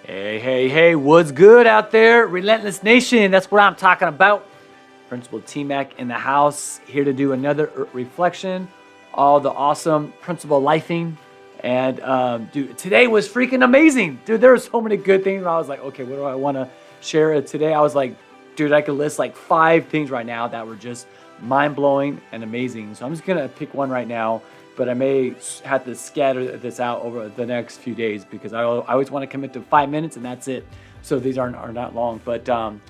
Hey, hey, hey, what's good out there? Relentless Nation, that's what I'm talking about. Principal T-Mac in the house, here to do another reflection, all the awesome principal lifing. And dude, today was freaking amazing. Dude, there were so many good things. And I was like, okay, what do I want to share today? I was like, dude, I could list like 5 things right now that were just mind-blowing and amazing. So I'm just going to pick one right now, but I may have to scatter this out over the next few days because I always want to commit to 5 minutes and that's it. So these are not long, but I'm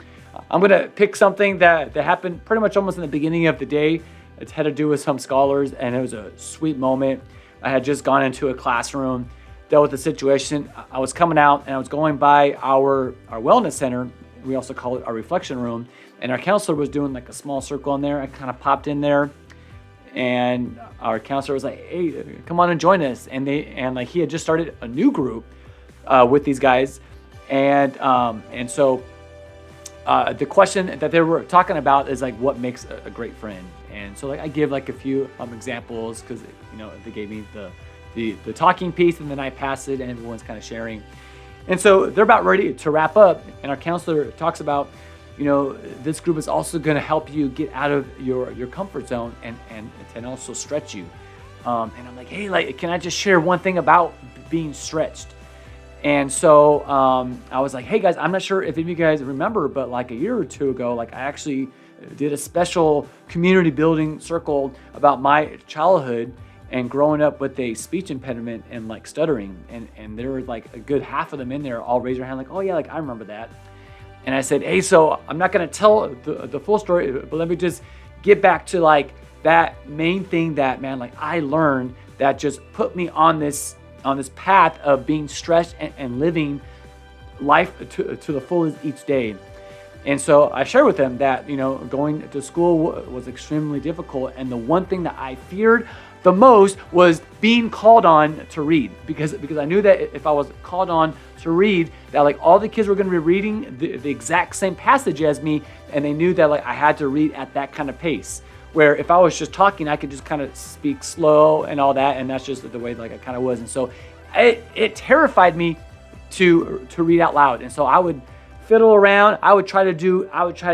going to pick something that happened pretty much almost in the beginning of the day. It had to do with some scholars and it was a sweet moment. I had just gone into a classroom, dealt with the situation. I was coming out and I was going by our wellness center. We also call it our reflection room. And our counselor was doing like a small circle in there. I kind of popped in there and our counselor was like, hey, come on and join us. And he had just started a new group with these guys. And so the question that they were talking about is like, what makes a great friend? And so like I give like a few examples because they gave me the talking piece and then I pass it and everyone's kind of sharing. And so they're about ready to wrap up and our counselor talks about, this group is also going to help you get out of your comfort zone and also stretch you. And I'm like, hey, like, can I just share one thing about being stretched? And so I was like, hey guys, I'm not sure if any of you guys remember, but like a year or two ago, like I actually did a special community building circle about my childhood and growing up with a speech impediment and like stuttering. And there were like a good half of them in there all raised their hand like, oh yeah, like I remember that. And I said, hey, so I'm not going to tell the full story, but let me just get back to like that main thing that, man, like I learned that just put me on this path of being stressed and living life to the fullest each day. And so I shared with them that, going to school was extremely difficult. And the one thing that I feared the most was being called on to read because I knew that if I was called on to read, that like all the kids were going to be reading the exact same passage as me. And they knew that like I had to read at that kind of pace. Where if I was just talking, I could just kind of speak slow and all that. And that's just the way like I kind of was. And so it terrified me to read out loud. And so I would fiddle around. I would try to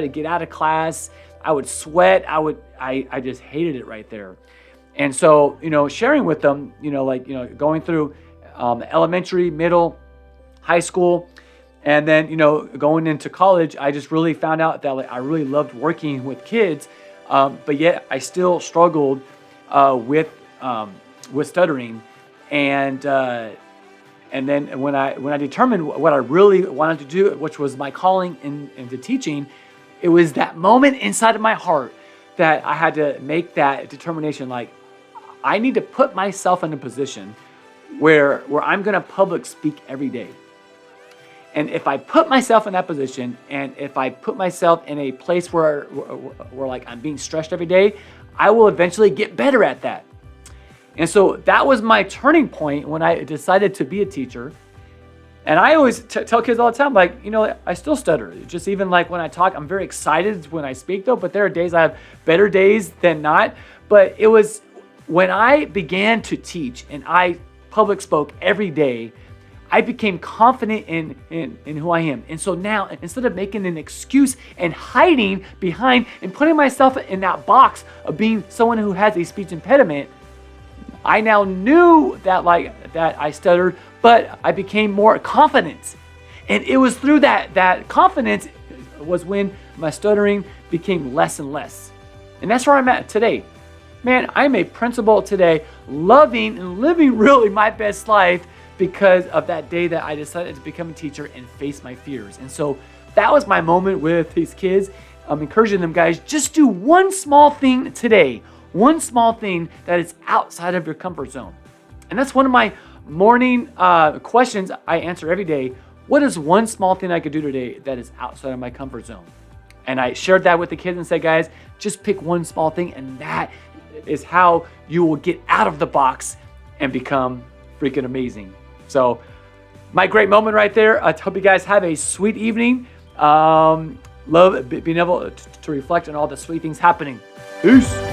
get out of class. I would sweat. I just hated it right there. And so, sharing with them, going through elementary, middle, high school, and then, going into college, I just really found out that like I really loved working with kids. But yet I still struggled with stuttering, and then when I determined what I really wanted to do, which was my calling into teaching, it was that moment inside of my heart that I had to make that determination. Like I need to put myself in a position where I'm going to public speak every day. And if I put myself in that position, and if I put myself in a place where like I'm being stretched every day, I will eventually get better at that. And so that was my turning point when I decided to be a teacher. And I always tell kids all the time, like, I still stutter. Just even like when I talk, I'm very excited when I speak though, but there are days I have better days than not. But it was when I began to teach and I public spoke every day, I became confident in who I am. And so now, instead of making an excuse and hiding behind and putting myself in that box of being someone who has a speech impediment, I now knew that I stuttered, but I became more confident. And it was through that confidence was when my stuttering became less and less. And that's where I'm at today. Man, I'm a principal today, loving and living really my best life because of that day that I decided to become a teacher and face my fears. And so that was my moment with these kids. I'm encouraging them, guys, just do one small thing today, one small thing that is outside of your comfort zone. And that's one of my morning questions I answer every day. What is one small thing I could do today that is outside of my comfort zone? And I shared that with the kids and said, guys, just pick one small thing, and that is how you will get out of the box and become freaking amazing. So my great moment right there. I hope you guys have a sweet evening. Love being able to reflect on all the sweet things happening. Peace.